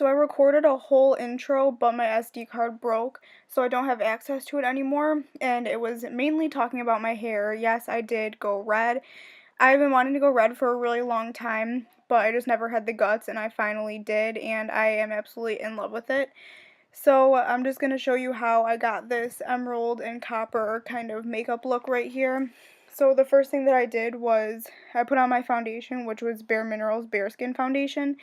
So I recorded a whole intro, but my SD card broke, so I don't have access to it anymore, and it was mainly talking about my hair. Yes, I did go red. I've been wanting to go red for a really long time, but I just never had the guts, and I finally did, and I am absolutely in love with it. So I'm just going to show you how I got this emerald and copper kind of makeup look right here. So the first thing that I did was I put on my foundation, which was Bare Minerals Bare Skin Foundation,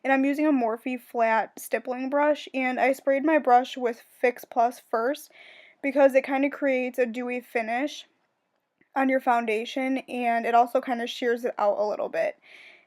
and I'm using a Morphe flat stippling brush, and I sprayed my brush with Fix Plus first because it kind of creates a dewy finish on your foundation, and it also kind of shears it out a little bit.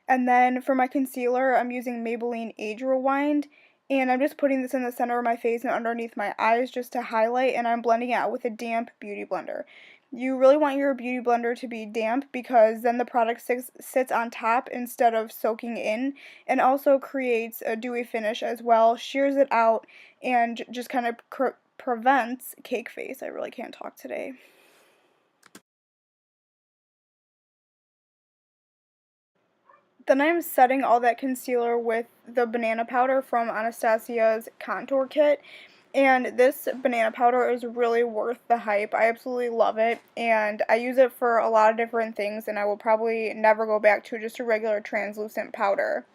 And then for my concealer, I'm using Maybelline Age Rewind, and I'm just putting this in the center of my face and underneath my eyes just to highlight, and I'm blending it out with a damp beauty blender. You really want your beauty blender to be damp because then the product sits on top instead of soaking in, and also creates a dewy finish as well, shears it out, and just kind of prevents cake face. I really can't talk today. Then I'm setting all that concealer with the banana powder from Anastasia's contour kit. And this banana powder is really worth the hype. I absolutely love it. And I use it for a lot of different things. And I will probably never go back to just a regular translucent powder.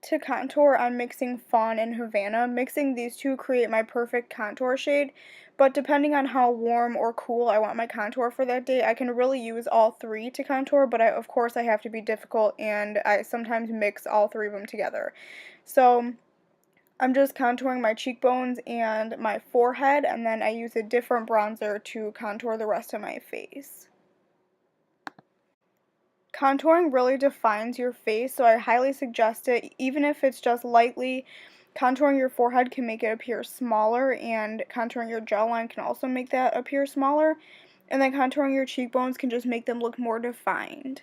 To contour, I'm mixing Fawn and Havana. Mixing these two create my perfect contour shade, but depending on how warm or cool I want my contour for that day, I can really use all three to contour, but of course I have to be difficult, and I sometimes mix all three of them together. So I'm just contouring my cheekbones and my forehead, and then I use a different bronzer to contour the rest of my face. Contouring really defines your face, so I highly suggest it, even if it's just lightly. Contouring your forehead can make it appear smaller, and contouring your jawline can also make that appear smaller. And then contouring your cheekbones can just make them look more defined.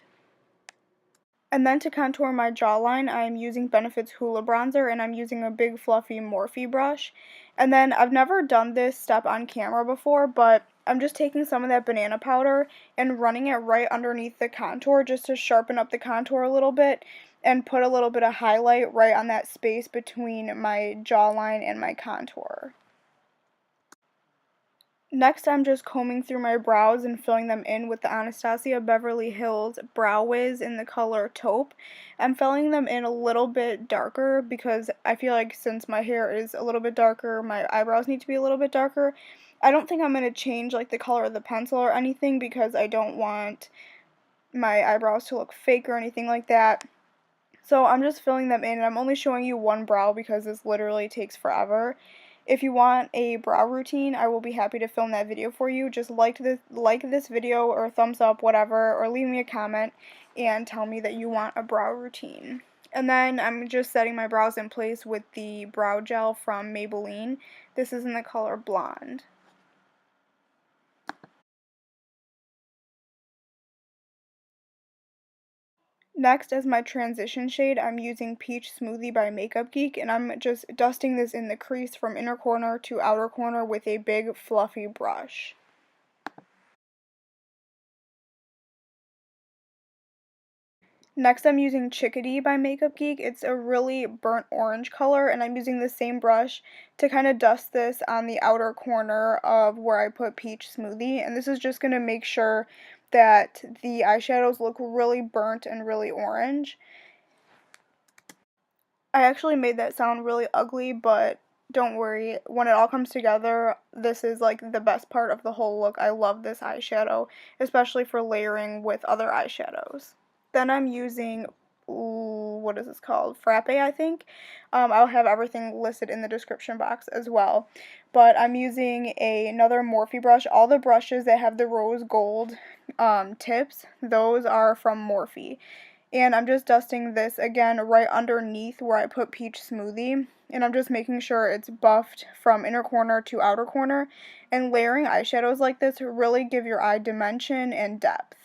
And then to contour my jawline, I'm using Benefit's Hoola Bronzer, and I'm using a big fluffy Morphe brush. And then I've never done this step on camera before, but I'm just taking some of that banana powder and running it right underneath the contour just to sharpen up the contour a little bit and put a little bit of highlight right on that space between my jawline and my contour. Next, I'm just combing through my brows and filling them in with the Anastasia Beverly Hills Brow Wiz in the color Taupe. I'm filling them in a little bit darker because I feel like since my hair is a little bit darker, my eyebrows need to be a little bit darker. I don't think I'm going to change like the color of the pencil or anything because I don't want my eyebrows to look fake or anything like that. So I'm just filling them in, and I'm only showing you one brow because this literally takes forever. If you want a brow routine, I will be happy to film that video for you. Just like this video or thumbs up, whatever, or leave me a comment and tell me that you want a brow routine. And then I'm just setting my brows in place with the brow gel from Maybelline. This is in the color Blonde. Next, as my transition shade, I'm using Peach Smoothie by Makeup Geek, and I'm just dusting this in the crease from inner corner to outer corner with a big fluffy brush. Next, I'm using Chickadee by Makeup Geek. It's a really burnt orange color, and I'm using the same brush to kind of dust this on the outer corner of where I put Peach Smoothie. And this is just going to make sure that the eyeshadows look really burnt and really orange. I actually made that sound really ugly, but don't worry. When it all comes together, this is like the best part of the whole look. I love this eyeshadow, especially for layering with other eyeshadows. Then I'm using, ooh, what is this called? Frappe, I think. I'll have everything listed in the description box as well. But I'm using another Morphe brush. All the brushes that have the rose gold tips, those are from Morphe. And I'm just dusting this again right underneath where I put Peach Smoothie. And I'm just making sure it's buffed from inner corner to outer corner. And layering eyeshadows like this really give your eye dimension and depth.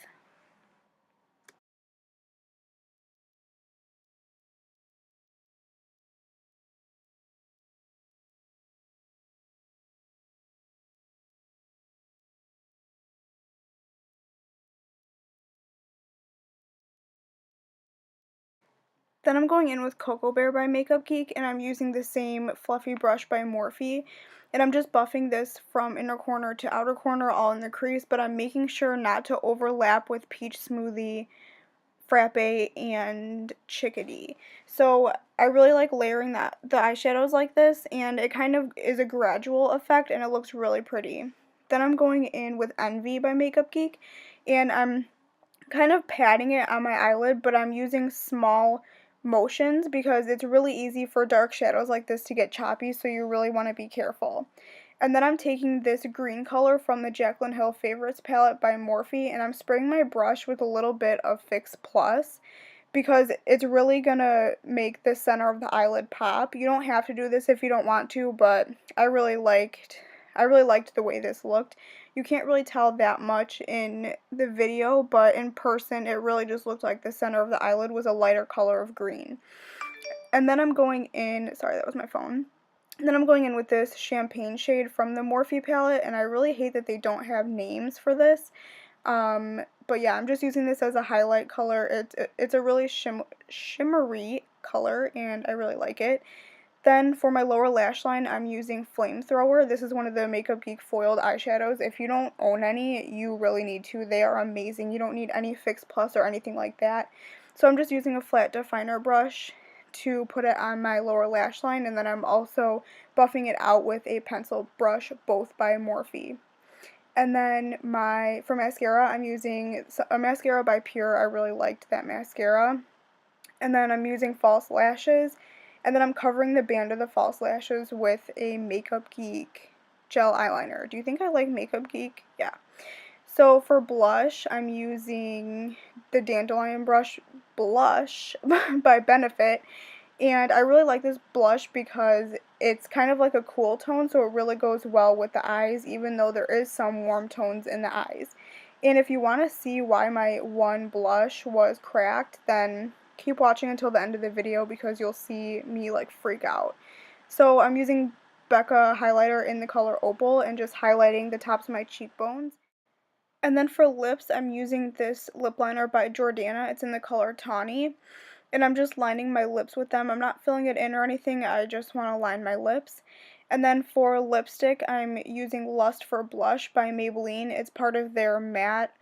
Then I'm going in with Cocoa Bear by Makeup Geek, and I'm using the same fluffy brush by Morphe. And I'm just buffing this from inner corner to outer corner, all in the crease, but I'm making sure not to overlap with Peach Smoothie, Frappe, and Chickadee. So I really like layering the eyeshadows like this, and it kind of is a gradual effect, and it looks really pretty. Then I'm going in with Envy by Makeup Geek, and I'm kind of patting it on my eyelid, but I'm using small motions because it's really easy for dark shadows like this to get choppy, so you really want to be careful. And then I'm taking this green color from the Jaclyn Hill Favorites palette by Morphe, and I'm spraying my brush with a little bit of Fix Plus because it's really gonna make the center of the eyelid pop. You don't have to do this if you don't want to, but I really liked the way this looked. You can't really tell that much in the video, but in person it really just looked like the center of the eyelid was a lighter color of green. And then I'm going in, sorry, that was my phone. And then I'm going in with this champagne shade from the Morphe palette, and I really hate that they don't have names for this. But yeah, I'm just using this as a highlight color. It's a really shimmery color, and I really like it. Then for my lower lash line, I'm using Flamethrower. This is one of the Makeup Geek foiled eyeshadows. If you don't own any, you really need to. They are amazing. You don't need any Fix Plus or anything like that. So I'm just using a flat definer brush to put it on my lower lash line, and then I'm also buffing it out with a pencil brush, both by Morphe. And then for mascara, I'm using a mascara by Pure. I really liked that mascara. And then I'm using false lashes. And then I'm covering the band of the false lashes with a Makeup Geek gel eyeliner. Do you think I like Makeup Geek? Yeah. So for blush, I'm using the Dandelion Blush by Benefit. And I really like this blush because it's kind of like a cool tone, so it really goes well with the eyes, even though there is some warm tones in the eyes. And if you want to see why my one blush was cracked, then keep watching until the end of the video because you'll see me like freak out. So I'm using Becca highlighter in the color Opal and just highlighting the tops of my cheekbones. And then for lips, I'm using this lip liner by Jordana. It's in the color Tawny. And I'm just lining my lips with them. I'm not filling it in or anything. I just want to line my lips. And then for lipstick, I'm using Lust for Blush by Maybelline. It's part of their matte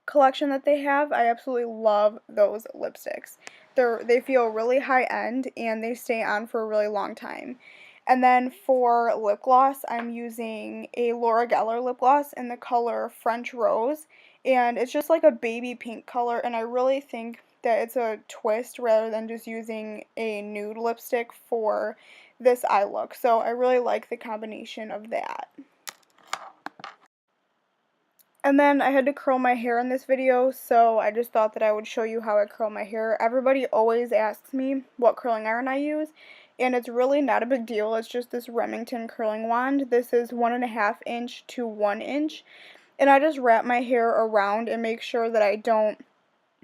collection that they have. I absolutely love those lipsticks. They feel really high end and they stay on for a really long time. And then for lip gloss, I'm using a Laura Geller lip gloss in the color French Rose, and it's just like a baby pink color, and I really think that it's a twist rather than just using a nude lipstick for this eye look. So I really like the combination of that. And then I had to curl my hair in this video, so I just thought that I would show you how I curl my hair. Everybody always asks me what curling iron I use, and it's really not a big deal. It's just this Remington curling wand. This is 1.5 inch to 1 inch, and I just wrap my hair around and make sure that I don't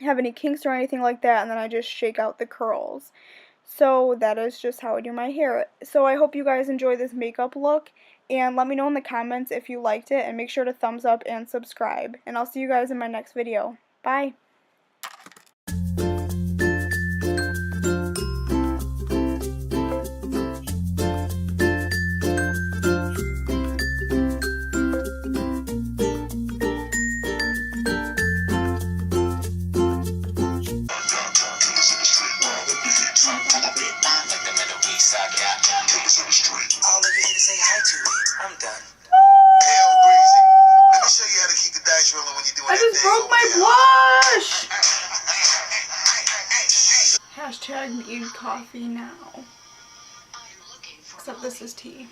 have any kinks or anything like that, and then I just shake out the curls. So that is just how I do my hair. So I hope you guys enjoy this makeup look, and let me know in the comments if you liked it, and make sure to thumbs up and subscribe. And I'll see you guys in my next video. Bye! All of you here to say hi to me. I'm done. Hell, Breezy. Let me show you how to keep the dice rolling when you're doing I that just thing broke over my there. blush! Hashtag need coffee now. Except this is tea.